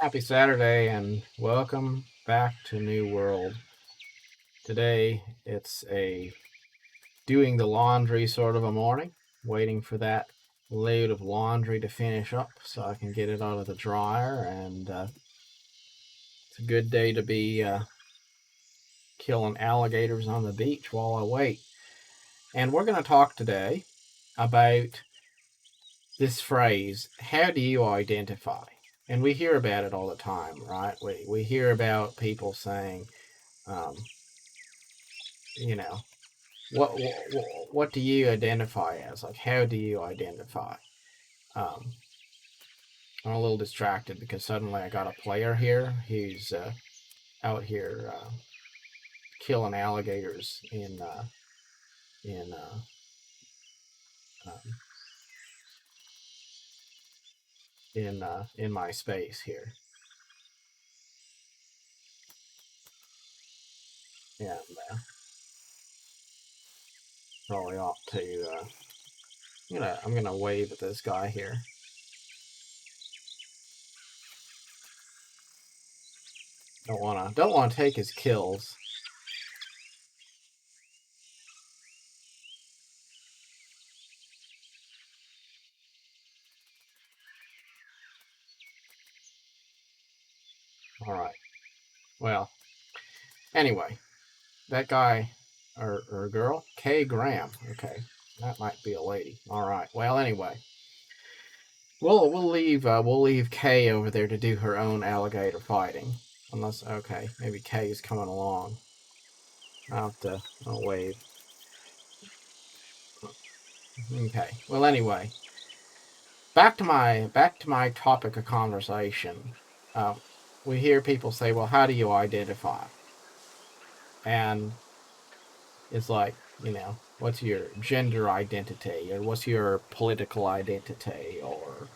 Happy Saturday and welcome back to New World. Today it's a doing the laundry sort of a morning, waiting for that load of laundry to finish up so I can get it out of the dryer. And it's a good day to be killing alligators on the beach while I wait. And we're going to talk today about this phrase, how do you identify? And we hear about it all the time, right? We hear about people saying, um, you know, what do you identify as? Like, how do you identify? Um, I'm a little distracted because suddenly I got a player here who's out here killing alligators in um, in my space here, and probably ought to. I'm gonna wave at this guy here. Don't wanna take his kills. All right. Well, anyway, that guy or girl, Kay Graham. Okay, that might be a lady. All right. Well, anyway, we'll leave Kay over there to do her own alligator fighting. Unless maybe Kay is coming along. I'll wave. Okay. Well, anyway, back to my topic of conversation. Um, we hear people say, "Well, how do you identify?" And it's like, what's your gender identity, or what's your political identity, or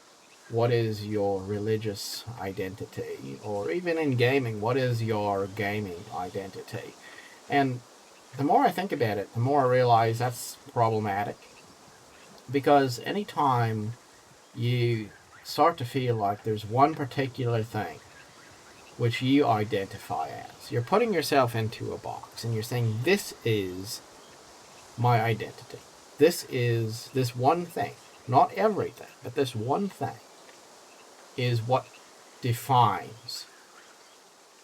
what is your religious identity, or even in gaming, what is your gaming identity? And the more I think about it, the more I realize that's problematic, because anytime you start to feel like there's one particular thing which you identify as, you're putting yourself into a box and you're saying, this is my identity. This is this one thing, not everything, but this one thing is what defines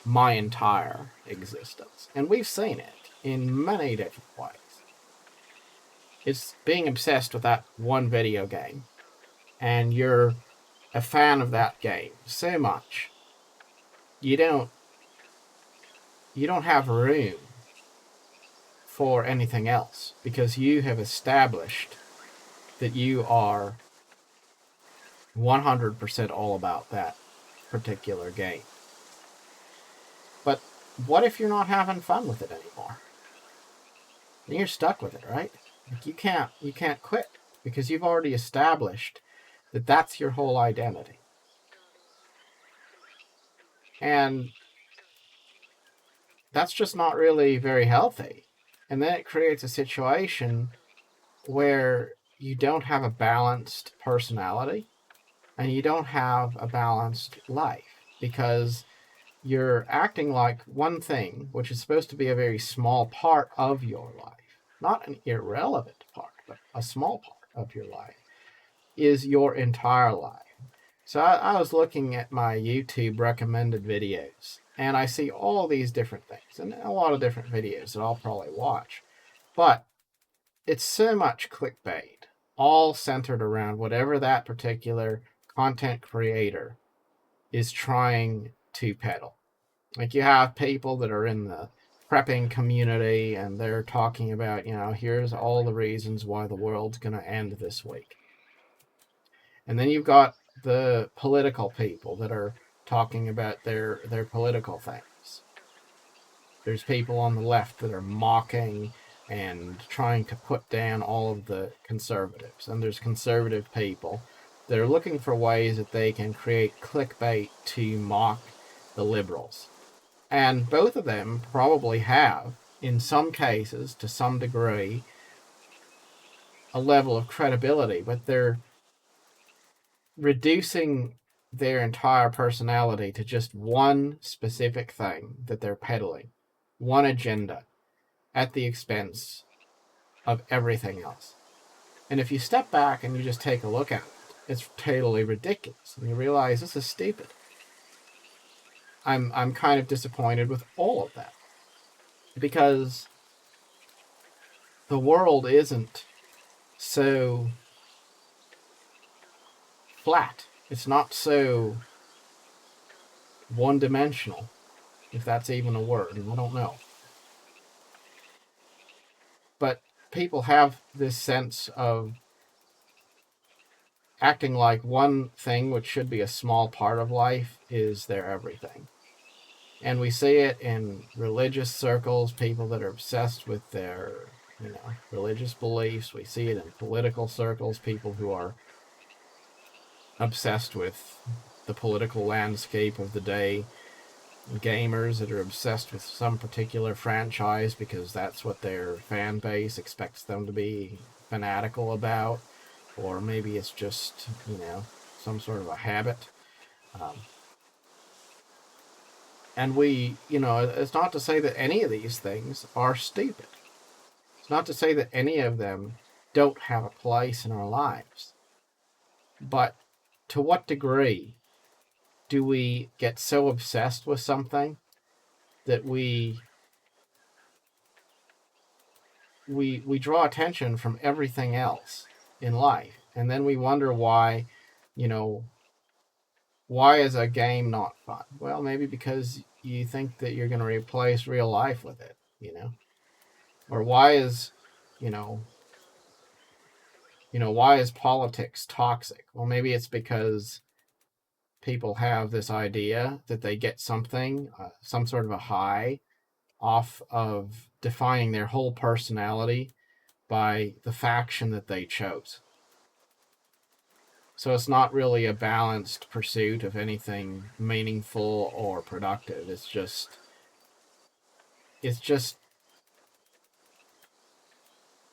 my entire existence. And we've seen it in many different ways. It's being obsessed with that one video game, and you're a fan of that game so much you don't you don't have room for anything else, because you have established that you are 100% all about that particular game. But what if you're not having fun with it anymore? Then you're stuck with it, right? Like, you can't quit, because you've already established that that's your whole identity. And that's just not really very healthy. And then it creates a situation where you don't have a balanced personality and you don't have a balanced life, because you're acting like one thing, which is supposed to be a very small part of your life, not an irrelevant part, but a small part of your life, is your entire life. So I was looking at my YouTube recommended videos, and I see all these different things and a lot of different videos that I'll probably watch. But it's so much clickbait, all centered around whatever that particular content creator is trying to peddle. Like, you have people that are in the prepping community and they're talking about, here's all the reasons why the world's going to end this week. And then you've got the political people that are talking about their political things. There's people on the left that are mocking and trying to put down all of the conservatives. And there's conservative people that are looking for ways that they can create clickbait to mock the liberals. And both of them probably have, in some cases, to some degree, a level of credibility, but they're reducing their entire personality to just one specific thing that they're peddling, one agenda, at the expense of everything else. And if you step back and you just take a look at it, it's totally ridiculous. And you realize this is stupid. I'm kind of disappointed with all of that. Because the world isn't so flat. It's not so one-dimensional, if that's even a word, and I don't know. But people have this sense of acting like one thing, which should be a small part of life, is their everything. And we see it in religious circles, people that are obsessed with their, religious beliefs. We see it in political circles, people who are obsessed with the political landscape of the day. Gamers that are obsessed with some particular franchise because that's what their fan base expects them to be fanatical about. Or maybe it's just, some sort of a habit. And it's not to say that any of these things are stupid. It's not to say that any of them don't have a place in our lives. But to what degree do we get so obsessed with something that we draw attention from everything else in life? And then we wonder why, why is a game not fun? Well, maybe because you think that you're going to replace real life with it, Or why is, why is politics toxic? Well, maybe it's because people have this idea that they get something, some sort of a high off of defining their whole personality by the faction that they chose. So it's not really a balanced pursuit of anything meaningful or productive. It's just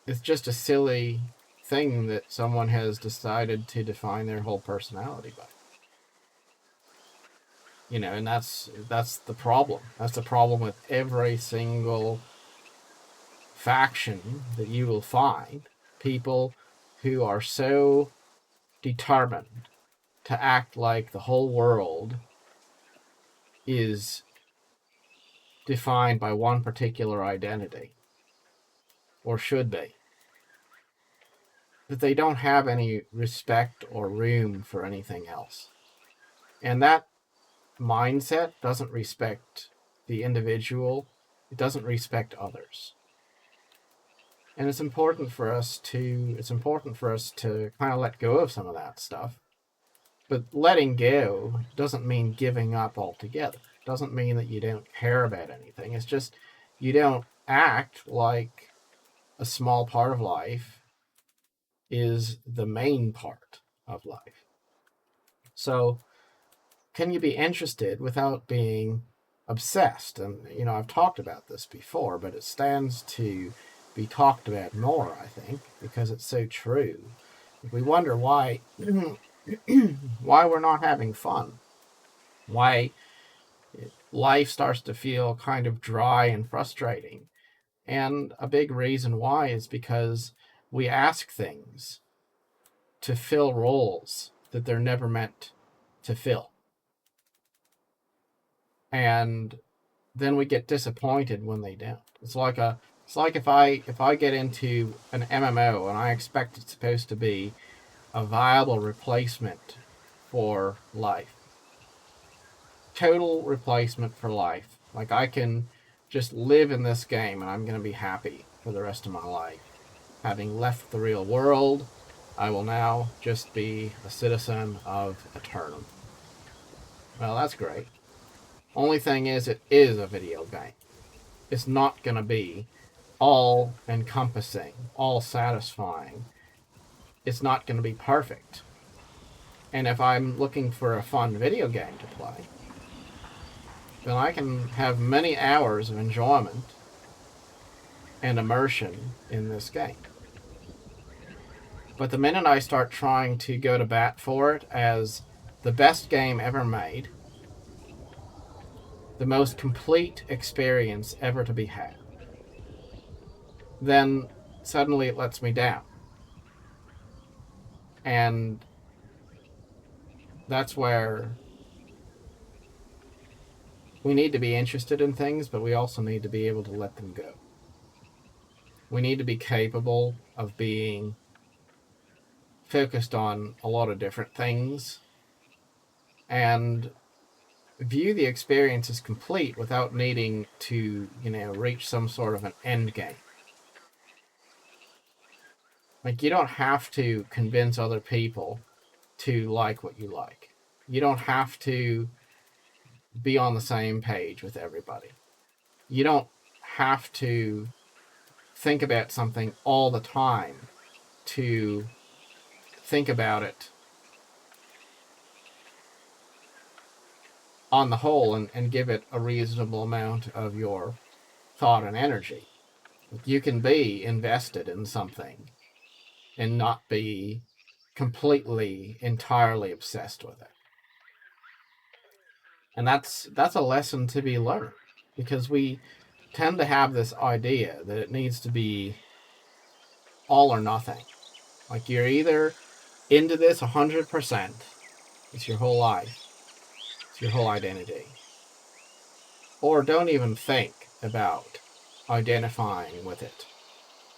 a silly thing that someone has decided to define their whole personality by. And that's the problem. That's the problem with every single faction that you will find. People who are so determined to act like the whole world is defined by one particular identity, or should be, that they don't have any respect or room for anything else. And that mindset doesn't respect the individual. It doesn't respect others. And it's important for us to kind of let go of some of that stuff. But letting go doesn't mean giving up altogether. It doesn't mean that you don't care about anything. It's just you don't act like a small part of life is the main part of life. So can you be interested without being obsessed? And, I've talked about this before, but it stands to be talked about more, I think, because it's so true. We wonder why we're not having fun, why life starts to feel kind of dry and frustrating. And a big reason why is because we ask things to fill roles that they're never meant to fill. And then we get disappointed when they don't. It's like if I get into an MMO and I expect it's supposed to be a viable replacement for life. Total replacement for life. Like I can just live in this game and I'm going to be happy for the rest of my life. Having left the real world, I will now just be a citizen of Eternum. Well, that's great. Only thing is, it is a video game. It's not going to be all encompassing, all satisfying. It's not going to be perfect. And if I'm looking for a fun video game to play, then I can have many hours of enjoyment and immersion in this game. But the minute I start trying to go to bat for it as the best game ever made, the most complete experience ever to be had, then suddenly it lets me down. And that's where we need to be interested in things, but we also need to be able to let them go. We need to be capable of being focused on a lot of different things and view the experience as complete without needing to, reach some sort of an end game. Like, you don't have to convince other people to like what you like. You don't have to be on the same page with everybody. You don't have to think about something all the time to think about it on the whole and give it a reasonable amount of your thought and energy. You can be invested in something and not be completely, entirely obsessed with it. And that's a lesson to be learned, because we tend to have this idea that it needs to be all or nothing. Like, you're either into this 100%, it's your whole life, it's your whole identity, or don't even think about identifying with it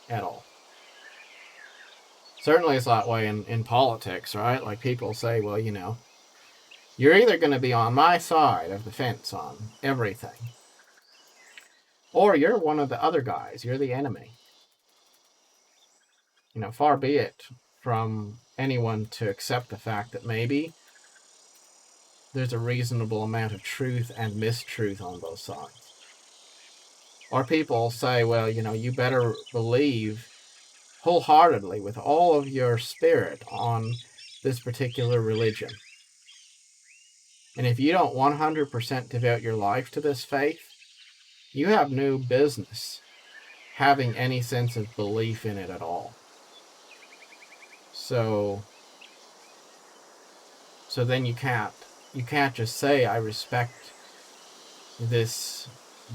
at all. Certainly it's that way in politics, right? Like, people say, well, you're either going to be on my side of the fence on everything, or you're one of the other guys, you're the enemy. Far be it from anyone to accept the fact that maybe there's a reasonable amount of truth and mistruth on both sides. Or people say, well, you better believe wholeheartedly with all of your spirit on this particular religion. And if you don't 100% devote your life to this faith, you have no business having any sense of belief in it at all. So then you can't just say, I respect this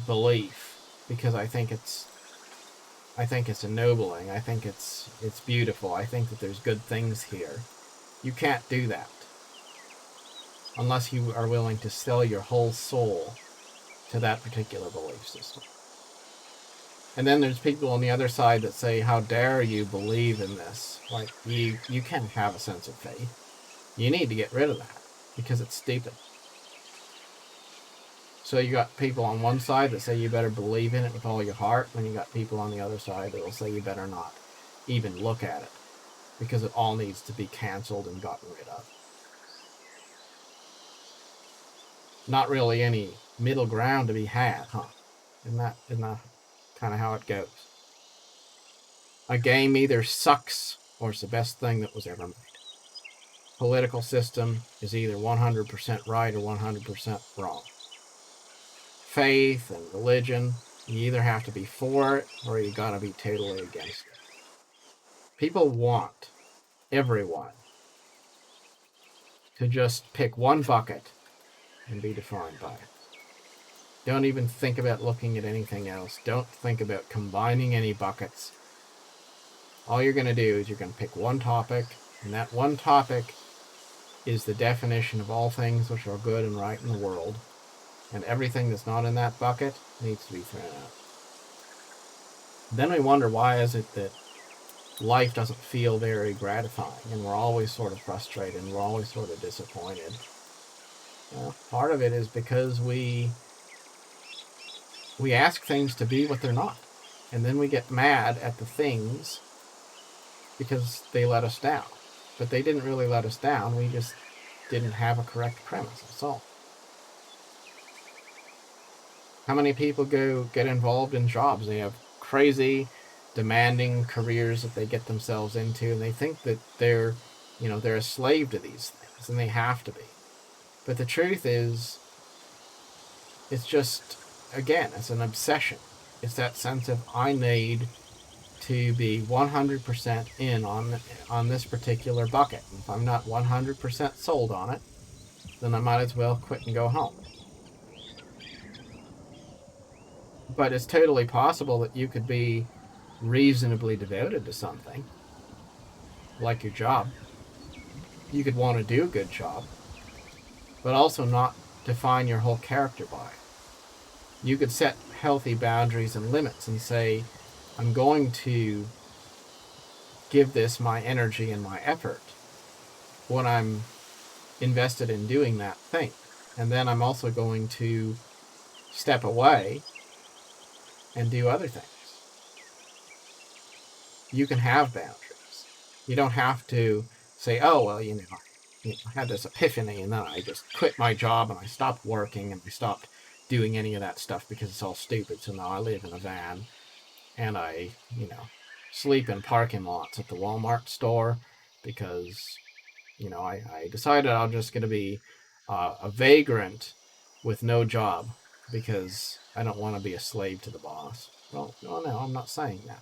belief because I think it's ennobling. I think it's beautiful. I think that there's good things here. You can't do that unless you are willing to sell your whole soul to that particular belief system. And then there's people on the other side that say, how dare you believe in this? Like, you can't have a sense of faith. You need to get rid of that because it's stupid. So you got people on one side that say you better believe in it with all your heart, and you got people on the other side that will say you better not even look at it because it all needs to be canceled and gotten rid of. Not really any middle ground to be had, huh? Isn't that kind of how it goes? A game either sucks or it's the best thing that was ever made. Political system is either 100% right or 100% wrong. Faith and religion, you either have to be for it or you gotta be totally against it. People want everyone to just pick one bucket and be defined by it. Don't even think about looking at anything else. Don't think about combining any buckets. All you're going to do is you're going to pick one topic, and that one topic is the definition of all things which are good and right in the world, and everything that's not in that bucket needs to be thrown out. Then we wonder, why is it that life doesn't feel very gratifying, and we're always sort of frustrated, and we're always sort of disappointed? Well, part of it is because we ask things to be what they're not, and then we get mad at the things because they let us down. But they didn't really let us down. We just didn't have a correct premise. That's all. How many people get involved in jobs? They have crazy, demanding careers that they get themselves into, and they think that they're a slave to these things, and they have to be. But the truth is, it's just, again, it's an obsession. It's that sense of, I need to be 100% in on this particular bucket. If I'm not 100% sold on it, then I might as well quit and go home. But it's totally possible that you could be reasonably devoted to something, like your job. You could want to do a good job, but also not define your whole character by it. You could set healthy boundaries and limits and say, I'm going to give this my energy and my effort when I'm invested in doing that thing. And then I'm also going to step away and do other things. You can have boundaries. You don't have to say, oh, well, I had this epiphany and then I just quit my job and I stopped working and I stopped doing any of that stuff because it's all stupid. So now I live in a van and I, sleep in parking lots at the Walmart store because, I decided I'm just going to be a vagrant with no job because I don't want to be a slave to the boss. Well, no, I'm not saying that.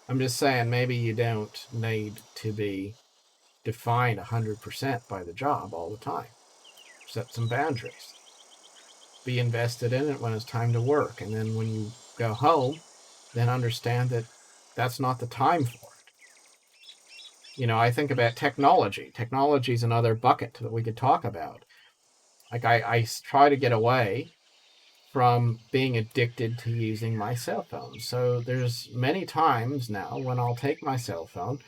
I'm just saying maybe you don't need to be defined 100% by the job all the time. Set some boundaries. Be invested in it when it's time to work. And then when you go home, then understand that that's not the time for it. I think about technology. Technology is another bucket that we could talk about. Like I try to get away from being addicted to using my cell phone. So there's many times now when I'll take my cell phone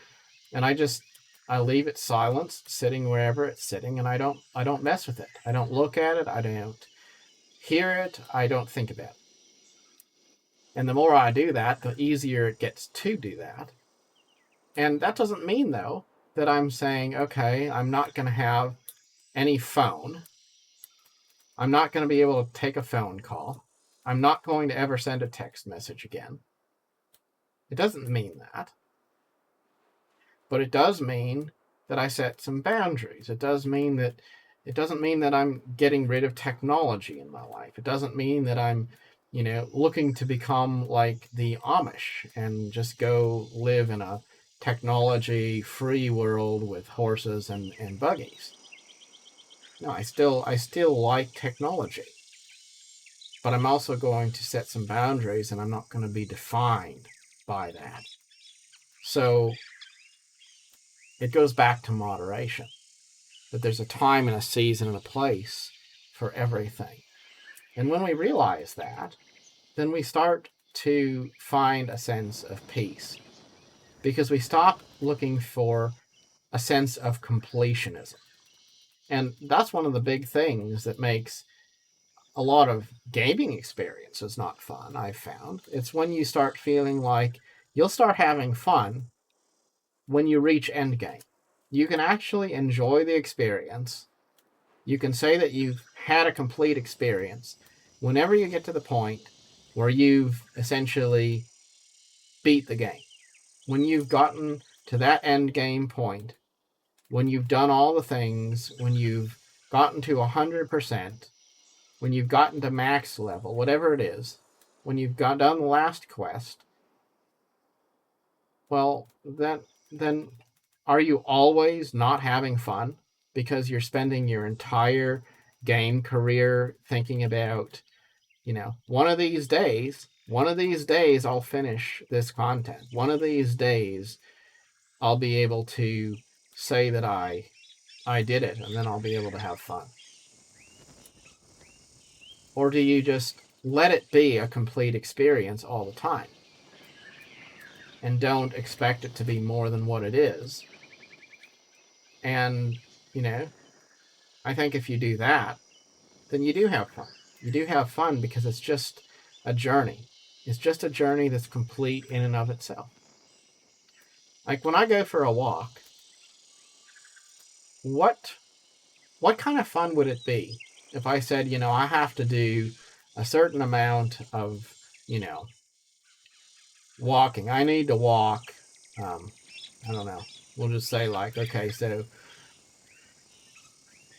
and I leave it silenced, sitting wherever it's sitting, and I don't mess with it. I don't look at it. I don't hear it. I don't think about it. And the more I do that, the easier it gets to do that. And that doesn't mean, though, that I'm saying, okay, I'm not going to have any phone. I'm not going to be able to take a phone call. I'm not going to ever send a text message again. It doesn't mean that. But it does mean that I set some boundaries. It doesn't mean that I'm getting rid of technology in my life. It doesn't mean that I'm, looking to become like the Amish and just go live in a technology-free world with horses and buggies. No, I still like technology. But I'm also going to set some boundaries and I'm not going to be defined by that. So it goes back to moderation. That there's a time and a season and a place for everything. And when we realize that, then we start to find a sense of peace. Because we stop looking for a sense of completionism. And that's one of the big things that makes a lot of gaming experiences not fun, I've found. It's when you start feeling like you'll start having fun when you reach endgame. You can actually enjoy the experience. You can say that you've had a complete experience whenever you get to the point where you've essentially beat the game. When you've gotten to that end game point, when you've done all the things, when you've gotten to 100%, when you've gotten to max level, whatever it is, when you've done the last quest, well, then are you always not having fun because you're spending your entire game career thinking about, one of these days I'll finish this content. One of these days I'll be able to say that I did it, and then I'll be able to have fun. Or do you just let it be a complete experience all the time and don't expect it to be more than what it is? And, I think if you do that, then you do have fun. You do have fun because it's just a journey. It's just a journey that's complete in and of itself. Like when I go for a walk, what kind of fun would it be if I said, I have to do a certain amount of, walking. I need to walk, I don't know. We'll just say like, okay, so,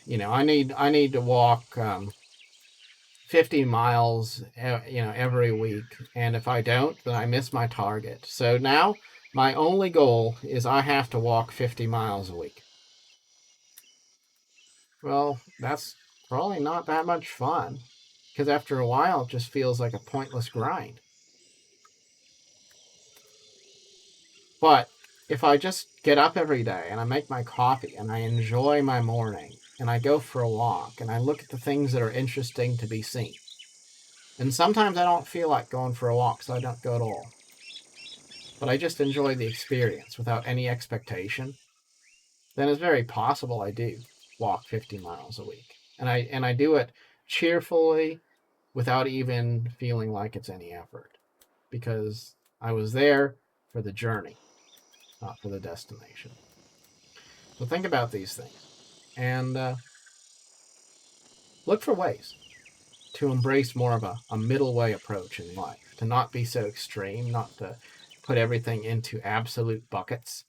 I need to walk 50 miles, every week. And if I don't, then I miss my target. So now my only goal is I have to walk 50 miles a week. Well, that's probably not that much fun because after a while it just feels like a pointless grind. But if I just get up every day and I make my coffee and I enjoy my morning and I go for a walk and I look at the things that are interesting to be seen, and sometimes I don't feel like going for a walk, so I don't go at all, but I just enjoy the experience without any expectation, then it's very possible I do walk 50 miles a week. And I do it cheerfully without even feeling like it's any effort because I was there for the journey, not for the destination. So think about these things and look for ways to embrace more of a middle way approach in life, to not be so extreme, not to put everything into absolute buckets,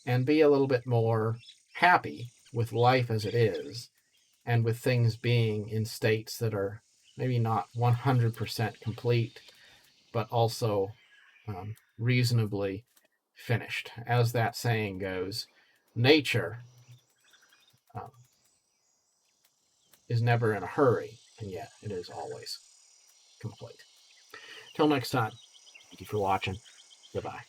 and be a little bit more happy with life as it is and with things being in states that are maybe not 100% complete, but also reasonably finished. As that saying goes, nature um, is never in a hurry, and yet it is always complete. Till next time, thank you for watching. Goodbye.